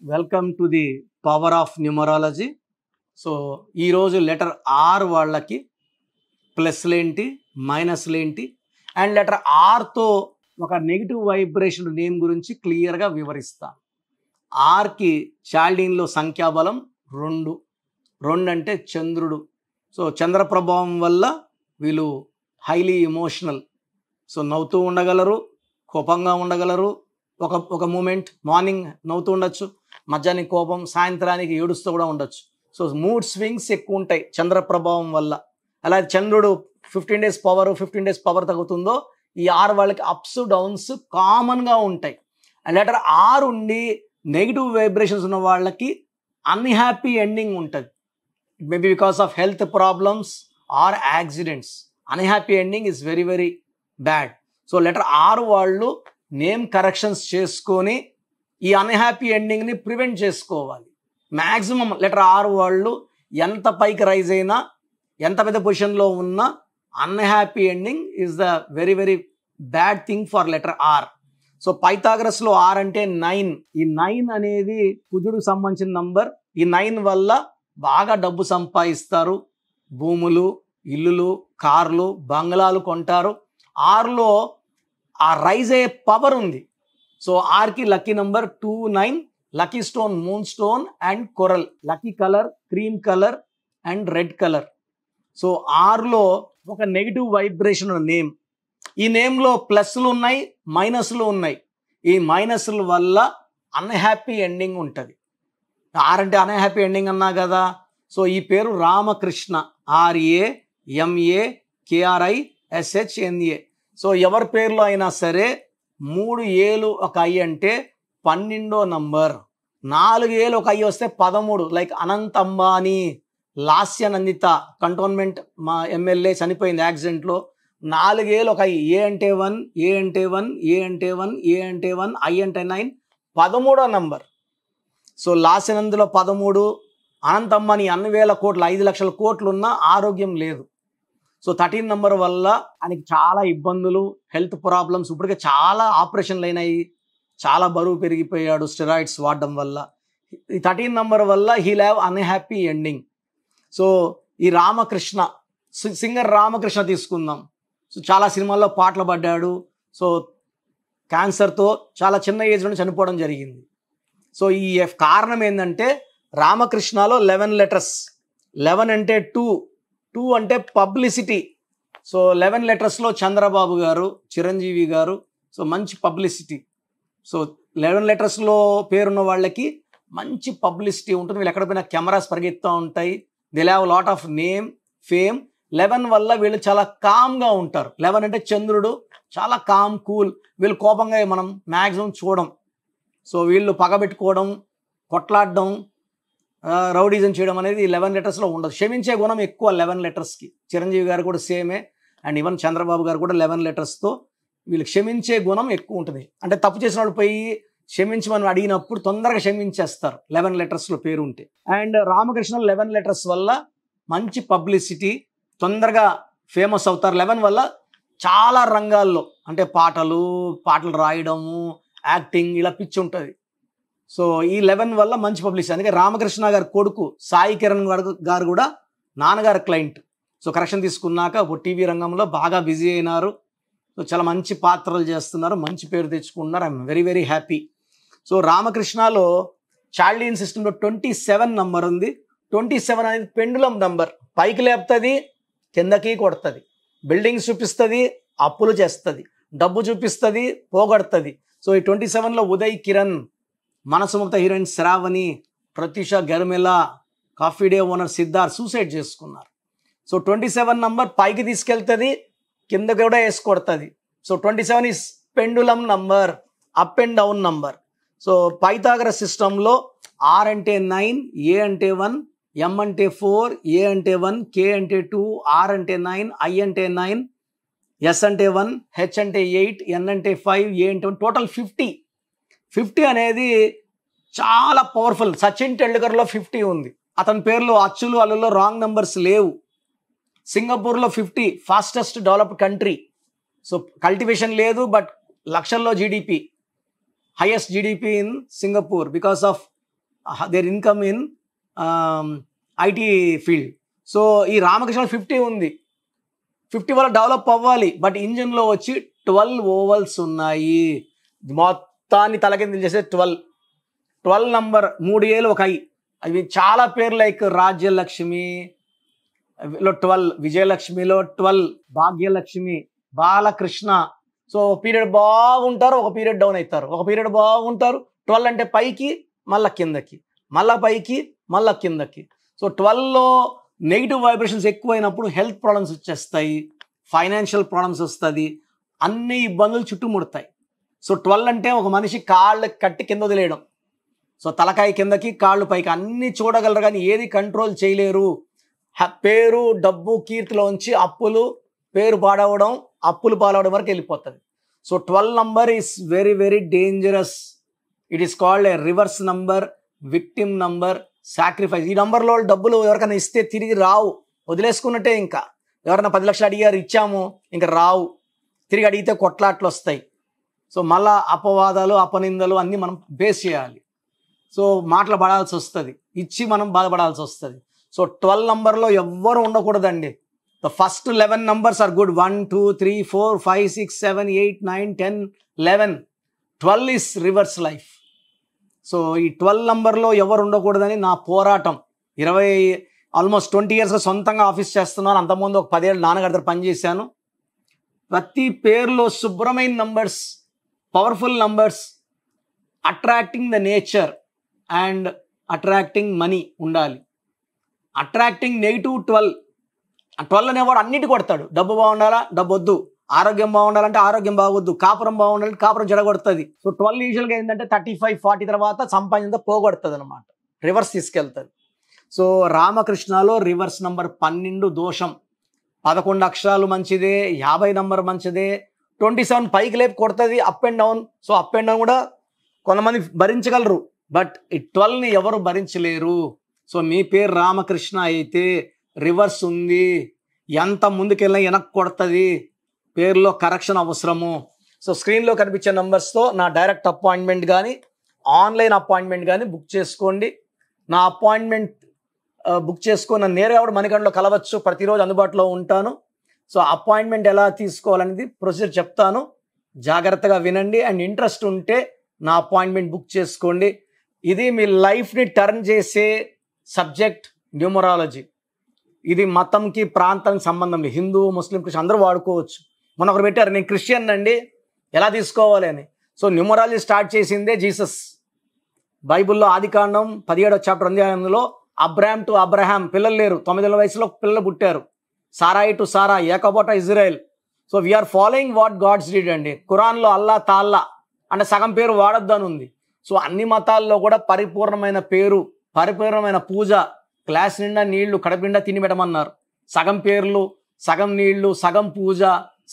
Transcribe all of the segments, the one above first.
Welcome to the power of numerology. So ఈరోజు letter R వాళ్ళకి ప్లస్లేంటి మైనస్లేంటి and letter ఆర్తో ఒక negative vibration name గురించి క్లియర్గా వివరిస్తాను. ఆర్కి చాల్డీన్లో సంఖ్యాబలం 2. 2 అంటే చంద్రుడు. సో చంద్ర ప్రభావం వల్ల వీళ్ళు హైలీ ఎమోషనల్. సో నవ్వుతూ ఉండగలరు, కోపంగా ఉండగలరు. ఒక మూమెంట్ మార్నింగ్ నవ్వుతూ ఉండొచ్చు, మధ్యాహ్నం కోపం, సాయంత్రానికి ఏడుస్తూ కూడా ఉండొచ్చు. సో మూడ్ స్వింగ్స్ ఎక్కువ ఉంటాయి చంద్ర ప్రభావం వల్ల. అలా చంద్రుడు 15 days పవర్ 15 days పవర్ తగ్గుతుందో ఈ ఆర్ వాళ్ళకి అప్స్ డౌన్స్ కామన్గా ఉంటాయి. అండ్ లెటర్ ఆర్ ఉండి నెగిటివ్ వైబ్రేషన్స్ ఉన్న వాళ్ళకి అన్హ్యాపీ ఎండింగ్ ఉంటుంది. It may be because of health problems or accidents. Unhappy ending is very very bad. So letter R వాళ్ళు నేమ్ కరెక్షన్స్ చేసుకొని ఈ అన్హ్యాపీ ఎండింగ్ని ప్రివెంట్ చేసుకోవాలి. మ్యాక్సిమం లెటర్ ఆర్ వాళ్ళు ఎంత పైకి రైజ్ అయినా, ఎంత పెద్ద పొజిషన్లో ఉన్నా unhappy ending is the very very bad thing for letter R. So పైథాగరస్లో ఆర్ అంటే 9. ఈ 9 అనేది కుజుడికి సంబంధించిన నంబర్. ఈ 9 వల్ల బాగా డబ్బు సంపాదిస్తారు. భూములు, ఇల్లులు, కార్లు, బంగ్లాలు కొంటారు. ఆర్లో ఆ రైజ్ అయ్యే పవర్ ఉంది. సో ఆర్కి lucky number 2, 9. Lucky stone moon stone and coral. Lucky colour cream colour and red colour. So ఆర్లో ఒక నెగిటివ్ వైబ్రేషన్ నేమ్. ఈ నేమ్లో ప్లస్లు ఉన్నాయి, మైనస్లు ఉన్నాయి. ఈ మైనస్ల వల్ల అన్హ్యాపీ ఎండింగ్ ఉంటుంది. ఆర్ అంటే అన్హ్యాపీ ఎండింగ్ అన్నా కదా. సో ఈ పేరు రామకృష్ణ, RAMAKRISHNA. సో ఎవరి పేర్లో అయినా సరే 3 ఏలు ఒక ఐ అంటే 12వ నంబర్, 4 ఏలు ఒక ఐ వస్తే 13. లైక్ అనంత్ అంబానీ, లాస్య నందిత కంటోన్మెంట్ మా ఎమ్మెల్యే చనిపోయింది యాక్సిడెంట్లో. 4 ఏలు ఒక ఐ. ఏ అంటే 1, ఏ అంటే 1, ఏ అంటే 1, ఏ అంటే 1, ఐ అంటే 9, 13వ నంబర్. సో లాస్యనందులో 13. అనంత్ అంబానీ అన్ని వేల కోట్లు, 5 లక్షల కోట్లు ఉన్న ఆరోగ్యం లేదు. సో 13 నంబర్ వల్ల ఆయనకి చాలా ఇబ్బందులు, హెల్త్ ప్రాబ్లమ్స్. ఇప్పటికే చాలా ఆపరేషన్లు అయినాయి, చాలా బరువు పెరిగిపోయాడు స్టెరాయిడ్స్ వాడడం వల్ల. ఈ 13 నంబర్ వల్ల he'll have unhappy ending. So ఈ రామకృష్ణ, సింగర్ రామకృష్ణ తీసుకుందాం. సో చాలా సినిమాల్లో పాటలు పడ్డాడు. సో క్యాన్సర్తో చాలా చిన్న ఏజ్ నుండి చనిపోవడం జరిగింది. సో ఈ కారణం ఏంటంటే రామకృష్ణలో 11 లెటర్స్. 11 అంటే 2 అంటే పబ్లిసిటీ. సో 11 లెటర్స్లో చంద్రబాబు గారు, చిరంజీవి గారు. సో మంచి పబ్లిసిటీ. సో 11 లెటర్స్లో పేరున్న వాళ్ళకి మంచి పబ్లిసిటీ ఉంటుంది. వీళ్ళు ఎక్కడ పోయినా కెమెరాస్ పరిగెత్తుతూ ఉంటాయి. They have lot of name, fame. 11 వల్ల వీళ్ళు చాలా కామ్గా ఉంటారు. 11 అంటే చంద్రుడు, చాలా కామ్, కూల్. వీళ్ళు కోపంగా మనం మ్యాక్సిమం చూడం. సో వీళ్ళు పగబెట్టుకోవడం, కొట్లాడడం, రౌడీజం చేయడం అనేది 11 లెటర్స్లో ఉండదు. క్షమించే గుణం ఎక్కువ 11 లెటర్స్కి. చిరంజీవి గారు కూడా సేమే, అండ్ ఈవెన్ చంద్రబాబు గారు కూడా 11 లెటర్స్తో వీళ్ళు క్షమించే గుణం ఎక్కువ ఉంటుంది. అంటే తప్పు చేసిన వాళ్ళు పోయి క్షమించమని అడిగినప్పుడు తొందరగా క్షమించేస్తారు 11 లెటర్స్లో పేరు ఉంటే. అండ్ రామకృష్ణ 11 లెటర్స్ వల్ల మంచి పబ్లిసిటీ, తొందరగా ఫేమస్ అవుతారు. 11 వల్ల చాలా రంగాల్లో, అంటే పాటలు రాయడము, యాక్టింగ్, ఇలా పిచ్చి ఉంటుంది. సో ఈ 11 వల్ల మంచి పబ్లిసిటీ. అందుకే రామకృష్ణ గారి కొడుకు సాయి కిరణ్ గారు కూడా నాన్నగారు క్లయింట్. సో కరెక్షన్ తీసుకున్నాక టీవీ రంగంలో బాగా బిజీ అయినారు. సో చాలా మంచి పాత్రలు చేస్తున్నారు, మంచి పేరు తెచ్చుకుంటున్నారు. I'm very very happy. So రామకృష్ణలో చాల్డీన్ సిస్టంలో 27 నంబర్ ఉంది. 27 అనేది పెండులం నంబర్. పైకి లేపుతుంది, కిందకి కొడుతుంది. బిల్డింగ్స్ చూపిస్తుంది, అప్పులు చేస్తుంది. డబ్బు చూపిస్తుంది, పోగొడుతుంది. సో ఈ 27లో ఉదయ్ కిరణ్, మనసుముక్త హీరోయిన్ శ్రావణి, ప్రత్యూష గర్మిల, Coffee Day owner Siddharth suicide చేసుకున్నారు. సో 27 నంబర్ పైకి తీసుకెళ్తుంది, కింద కూడా వేసుకొడుతుంది. So 27 is pendulum number, up and down number. So Pythagoras సిస్టంలో ఆర్ అంటే 9, ఏ అంటే 1, ఎం అంటే 4, ఏ అంటే 1, కే అంటే 2, ఆర్ అంటే 9, ఐ అంటే 9, ఎస్ అంటే 1, హెచ్ అంటే 8, ఎన్ అంటే 5, ఏ అంటే 1, టోటల్ 50. 50 అనేది చాలా పవర్ఫుల్. సచిన్ టెండూల్కర్లో 50 ఉంది. అతని పేరులో అచ్చులు అల్లులో రాంగ్ నంబర్స్ లేవు. సింగపూర్లో 50 fastest developed country. So cultivation లేదు, బట్ లక్షల్లో GDP, highest GDP in Singapore because of their income in IT field. So ఈ రామకృష్ణ 50 ఉంది, 50 వల్ల డెవలప్ అవ్వాలి. బట్ ఇంజిన్లో వచ్చి 12 ఓవల్స్ ఉన్నాయి. మొత్తాన్ని తలకిందులు చేసే 12 నంబర్, 3 ఏళ్ళు 1 ఐ. అవి చాలా పేర్లు లైక్ రాజ్యలక్ష్మి లో 12, విజయలక్ష్మిలో 12, భాగ్యలక్ష్మి, బాలకృష్ణ. సో పీరియడ్ బాగుంటారు, ఒక పీరియడ్ డౌన్ అవుతారు, ఒక పీరియడ్ బాగుంటారు. 12 అంటే పైకి మళ్ళా కిందకి, మళ్ళా పైకి మళ్ళా కిందకి. సో 12లో నెగిటివ్ వైబ్రేషన్స్ ఎక్కువైనప్పుడు హెల్త్ ప్రాబ్లమ్స్ వచ్చేస్తాయి, ఫైనాన్షియల్ ప్రాబ్లమ్స్ వస్తుంది, అన్ని ఇబ్బందులు చుట్టుముడతాయి. సో 12 అంటే ఒక మనిషి కాళ్ళు కట్టి కింద వదిలేయడం. సో తలకాయ కిందకి కాళ్ళు పైకి అన్నీ చూడగలరు కానీ ఏది కంట్రోల్ చేయలేరు. పేరు, డబ్బు, కీర్తిలోంచి పేరు పాడవడం, అప్పులు పాలవడం వరకు వెళ్ళిపోతుంది. So 12 number is very very dangerous. It is called a reverse number, victim number, sacrifice. ఈ నంబర్లో డబ్బులు ఎవరికైనా ఇస్తే తిరిగి రావు, వదిలేసుకున్నట్టే. ఇంకా ఎవరైనా 10 లక్షలు అడిగారు, ఇచ్చాము, ఇంకా రావు. తిరిగి అడిగితే కొట్లాట్లు వస్తాయి. సో మళ్ళా అపవాదాలు, అపనిందలు అన్నీ మనం బేస్ చేయాలి. సో మాటలు పడాల్సి వస్తుంది, ఇచ్చి మనం బాధపడాల్సి వస్తుంది. సో 12 నంబర్లో ఎవ్వరు ఉండకూడదండి. The first 11 numbers are good. 1 2 3 4 5 6 7 8 9 10 11. 12 is reverse life. So ఈ 12 నంబర్లో ఎవరు ఉండకూడదని నా పోరాటం. ఆల్మోస్ట్ 20 ఇయర్స్గా సొంతంగా ఆఫీస్ చేస్తున్నాను. అంతకుముందు ఒక 10 ఏళ్ళు నాన్నగారి దగ్గర పనిచేశాను. ప్రతి పేరులో శుభ్రమైన numbers, powerful numbers, attracting the nature and attracting money ఉండాలి. అట్రాక్టింగ్ నెగిటివ్ 12 అనేవాడు అన్నిటి కొడతాడు. డబ్బు బాగుండాలా, డబ్బు వద్దు. ఆరోగ్యం బాగుండాలంటే ఆరోగ్యం బాగొద్దు. కాపురం బాగుండాలంటే కాపురం చెడగొడుతుంది. సో 12 యూజువల్గా ఏంటంటే 35-40 తర్వాత సంపాదన పోగొడుతుంది అనమాట, రివర్స్ తీసుకెళ్తుంది. సో రామకృష్ణలో రివర్స్ నంబర్ 12 దోషం. 11 అక్షరాలు మంచిదే, 50 నంబర్ మంచిదే, 27 పైకి లేపు కొడుతుంది, up and down. So up and down కూడా కొంతమంది భరించగలరు, బట్ ఈ 12ని ఎవరు భరించలేరు. సో మీ పేరు రామకృష్ణ అయితే రివర్స్ ఉంది, ఎంత ముందుకెళ్ళినా వెనక్కి కొడుతుంది, పేరులో కరెక్షన్ అవసరము. సో స్క్రీన్లో కనిపించే నంబర్స్తో నా డైరెక్ట్ అపాయింట్మెంట్ కానీ ఆన్లైన్ అపాయింట్మెంట్ కానీ బుక్ చేసుకోండి. నా అపాయింట్మెంట్ బుక్ చేసుకొని నన్ను నేరుగా కూడా మణికంఠలో కలవచ్చు, ప్రతిరోజు అందుబాటులో ఉంటాను. సో అపాయింట్మెంట్ ఎలా తీసుకోవాలనేది ప్రొసీజర్ చెప్తాను, జాగ్రత్తగా వినండి. అండ్ ఇంట్రెస్ట్ ఉంటే నా అపాయింట్మెంట్ బుక్ చేసుకోండి. ఇది మీ లైఫ్ని టర్న్ చేసే సబ్జెక్ట్ న్యూమరాలజీ. ఇది మతంకి, ప్రాంతానికి సంబంధం లేదు. హిందూ, ముస్లిం, క్రిస్టియన్ అందరూ వాడుకోవచ్చు. మొన్న ఒకరు పెట్టారు, నేను క్రిస్టియన్ అండి, ఎలా తీసుకోవాలి అని. సో న్యూమరాలజీ స్టార్ట్ చేసిందే జీసస్. బైబిల్లో ఆదికాండం 17వ చాప్టర్ 8లో అబ్రామ్ టు అబ్రహాం పిల్లలు లేరు, 9 ఏళ్ల వయసులో పిల్లలు పుట్టారు. సారాయి టు సారా, యాకోబు to Israel. So we are following what God's did అండి. ఖురాన్లో అల్లా తాల్లా అంటే సగం పేరు వాడొద్దు అని ఉంది. సో అన్ని మతాల్లో కూడా పరిపూర్ణమైన పేరు, పరిపూర్ణమైన పూజ, గ్లాస్ నిండా నీళ్లు, కడుపు నిండా తిండి పెట్టమన్నారు. సగం పేర్లు, సగం నీళ్లు, సగం పూజ,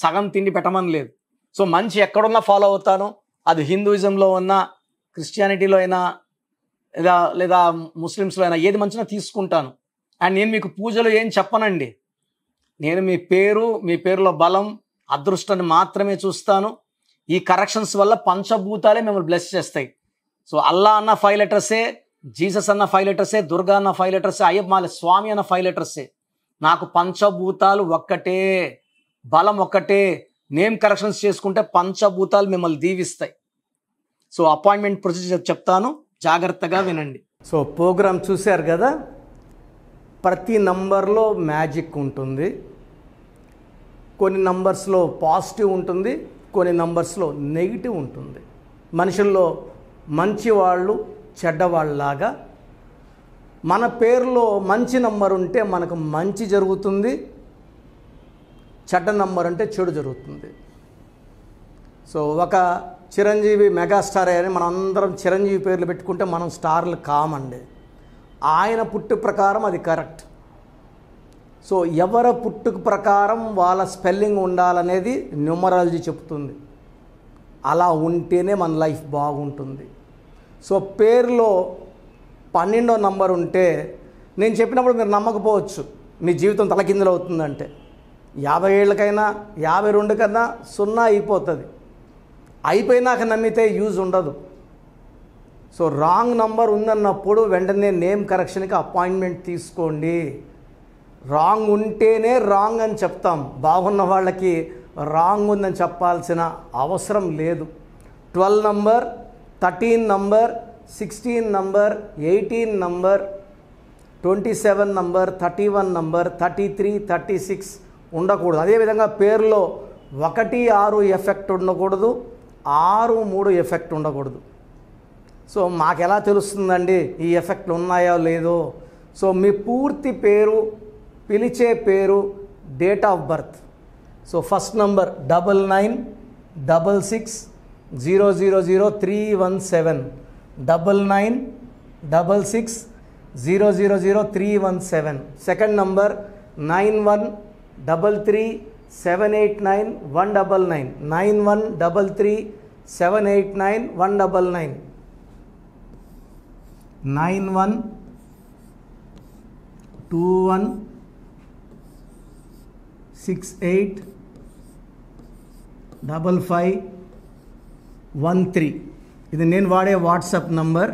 సగం తిండి పెట్టమని లేదు. సో మంచి ఎక్కడున్నా ఫాలో అవుతాను. అది హిందూయిజంలో ఉన్న, క్రిస్టియానిటీలో అయినా, లేదా ముస్లిమ్స్లో అయినా, ఏది మంచిగా తీసుకుంటాను. అండ్ నేను మీకు పూజలు ఏం చెప్పనండి. నేను మీ పేరు, మీ పేరులో బలం, అదృష్టాన్ని మాత్రమే చూస్తాను. ఈ కరెక్షన్స్ వల్ల పంచభూతాలే మిమ్మల్ని బ్లెస్ చేస్తాయి. సో అల్లా అన్న 5 లెటర్సే, జీసస్ అన్న 5 లెటర్సే, దుర్గా అన్న 5 లెటర్సే, అయ్యప్ప స్వామి అన్న 5 లెటర్సే. నాకు పంచభూతాలు ఒక్కటే, బలం ఒక్కటే. నేమ్ కరెక్షన్స్ చేసుకుంటే పంచభూతాలు మిమ్మల్ని దీవిస్తాయి. సో అపాయింట్మెంట్ ప్రొసీజర్ చెప్తాను, జాగ్రత్తగా వినండి. సో ప్రోగ్రామ్ చూశారు కదా, ప్రతి నంబర్లో మ్యాజిక్ ఉంటుంది. కొన్ని నంబర్స్లో పాజిటివ్ ఉంటుంది, కొన్ని నంబర్స్లో నెగిటివ్ ఉంటుంది. మనుషుల్లో మంచివాళ్ళు, చెడ్డవాళ్ళలాగా మన పేరులో మంచి నంబర్ ఉంటే మనకు మంచి జరుగుతుంది, చెడ్డ నంబర్ అంటే చెడు జరుగుతుంది. సో ఒక చిరంజీవి మెగాస్టార్ అని మనం అందరం చిరంజీవి పేర్లు పెట్టుకుంటే మనం స్టార్లు కామండి. ఆయన పుట్టు ప్రకారం అది కరెక్ట్. సో ఎవరి పుట్టుక ప్రకారం వాళ్ళ స్పెల్లింగ్ ఉండాలనేది న్యూమరాలజీ చెప్తుంది. అలా ఉంటేనే మన లైఫ్ బాగుంటుంది. సో పేరులో 12వ నంబర్ ఉంటే, నేను చెప్పినప్పుడు మీరు నమ్మకపోవచ్చు, మీ జీవితం తలకిందులు అవుతుందంటే. 50 ఏళ్ళకైనా 52 కన్నా 0 అయిపోతుంది. అయిపోయినాక నమ్మితే యూజ్ ఉండదు. సో రాంగ్ నంబర్ ఉందన్నప్పుడు వెంటనే నేమ్ కరెక్షన్కి అపాయింట్మెంట్ తీసుకోండి. రాంగ్ ఉంటేనే రాంగ్ అని చెప్తాం. బాగున్న వాళ్ళకి రాంగ్ ఉందని చెప్పాల్సిన అవసరం లేదు. 12 number, 13 number, 16 number, 18 number, 27 number, 31 number, 33, 36 ఉండకూడదు. అదేవిధంగా పేరులో 1, 6 ఎఫెక్ట్ ఉండకూడదు, 6, 3 ఎఫెక్ట్ ఉండకూడదు. సో మాకు ఎలా తెలుస్తుందండి ఈ ఎఫెక్ట్లు ఉన్నాయో లేదో? సో మీ పూర్తి పేరు, పిలిచే పేరు, date of birth. So first number 9966000317, 9966000317. Second number 9133789199, 9133789199, 9121685513. ఇది నేను వాడే వాట్సాప్ నంబర్.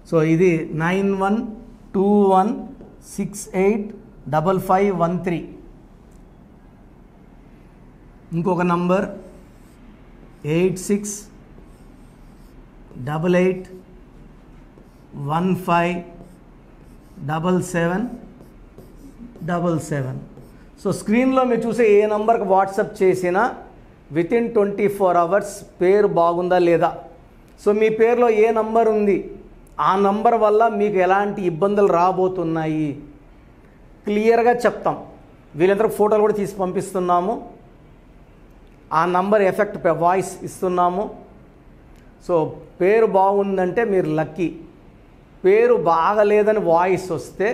సో ఇది 9121685513. ఇంకొక నంబర్ 8688157777. సో స్క్రీన్లో మీరు చూసే ఏ నంబర్కి వాట్సాప్ చేసినా వితిన్ 24 అవర్స్ పేరు బాగుందా లేదా, సో మీ పేరులో ఏ నంబర్ ఉంది, ఆ నంబర్ వల్ల మీకు ఎలాంటి ఇబ్బందులు రాబోతున్నాయి క్లియర్గా చెప్తాం. వీళ్ళందరికీ ఫోటోలు కూడా తీసి పంపిస్తున్నాము. ఆ నంబర్ ఎఫెక్ట్ వాయిస్ ఇస్తున్నాము. సో పేరు బాగుందంటే మీరు లక్కీ. పేరు బాగలేదని వాయిస్ వస్తే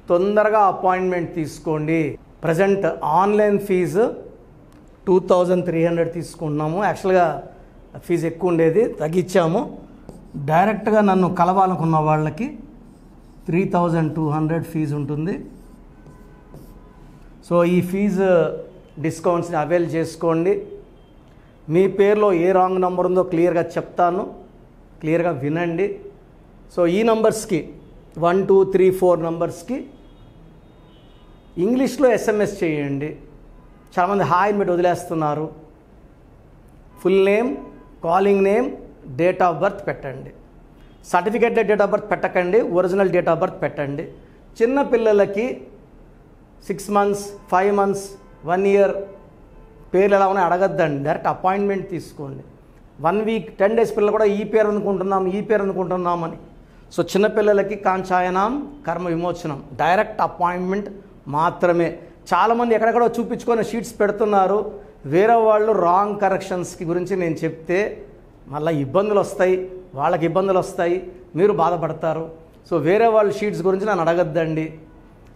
తొందరగా అపాయింట్మెంట్ తీసుకోండి. ప్రజెంట్ ఆన్లైన్ ఫీజు 2300 తీసుకుంటున్నాము. యాక్చువల్గా ఫీజు ఎక్కువ ఉండేది, తగ్గించాము. డైరెక్ట్గా నన్ను కలవాలనుకున్న వాళ్ళకి 3200 ఫీజు ఉంటుంది. సో ఈ ఫీజు డిస్కౌంట్స్ని అవైల్ చేసుకోండి. మీ పేరులో ఏ రాంగ్ నెంబర్ ఉందో క్లియర్గా చెప్తాను, క్లియర్గా వినండి. సో ఈ నంబర్స్కి 1, 2, 3, 4 నంబర్స్కి ఇంగ్లీష్లో ఎస్ఎంఎస్ చేయండి. చాలామంది హాయ్ పెట్టి వదిలేస్తున్నారు. Full name, calling name, date of birth పెట్టండి. సర్టిఫికేట్ డేట్ ఆఫ్ బర్త్ పెట్టకండి, ఒరిజినల్ డేట్ ఆఫ్ బర్త్ పెట్టండి. చిన్న పిల్లలకి 6 మంత్స్, 5 మంత్స్, 1 ఇయర్ పేర్లు ఎలా ఉన్నాయి అడగద్దండి, డైరెక్ట్ అపాయింట్మెంట్ తీసుకోండి. 1 వీక్ 10 డేస్ పిల్లలు కూడా ఈ పేరు అనుకుంటున్నామని. సో చిన్నపిల్లలకి కాంచాయనం, కర్మ విమోచనం, డైరెక్ట్ అపాయింట్మెంట్ మాత్రమే. చాలామంది ఎక్కడెక్కడో చూపించుకొని షీట్స్ పెడుతున్నారు. వేరే వాళ్ళు రాంగ్ కరెక్షన్స్కి గురించి నేను చెప్తే మళ్ళీ ఇబ్బందులు వస్తాయి, వాళ్ళకి ఇబ్బందులు వస్తాయి, మీరు బాధపడతారు. సో వేరే వాళ్ళ షీట్స్ గురించి నన్ను అడగద్దండి.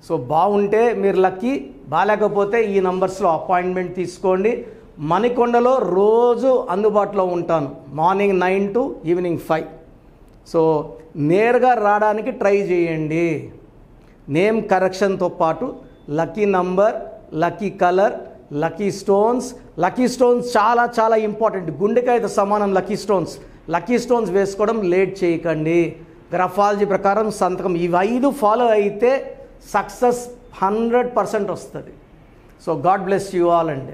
సో బాగుంటే మీరు లక్కీ, బాగాలేకపోతే ఈ నంబర్స్లో అపాయింట్మెంట్ తీసుకోండి. మణికొండలో రోజు అందుబాటులో ఉంటాను, మార్నింగ్ 9 to ఈవినింగ్ 5. సో నేరుగా రావడానికి ట్రై చేయండి. నేమ్ కరెక్షన్తో పాటు lucky number, lucky colour, lucky stones. Lucky stones చాలా చాలా ఇంపార్టెంట్. గుండెకాయతో సమానం లక్కీ స్టోన్స్. లక్కీ స్టోన్స్ వేసుకోవడం లేట్ చేయకండి. గ్రఫాలజీ ప్రకారం సంతకం, ఇవి 5 ఫాలో అయితే సక్సెస్ 100% వస్తుంది. So God bless you all అండి.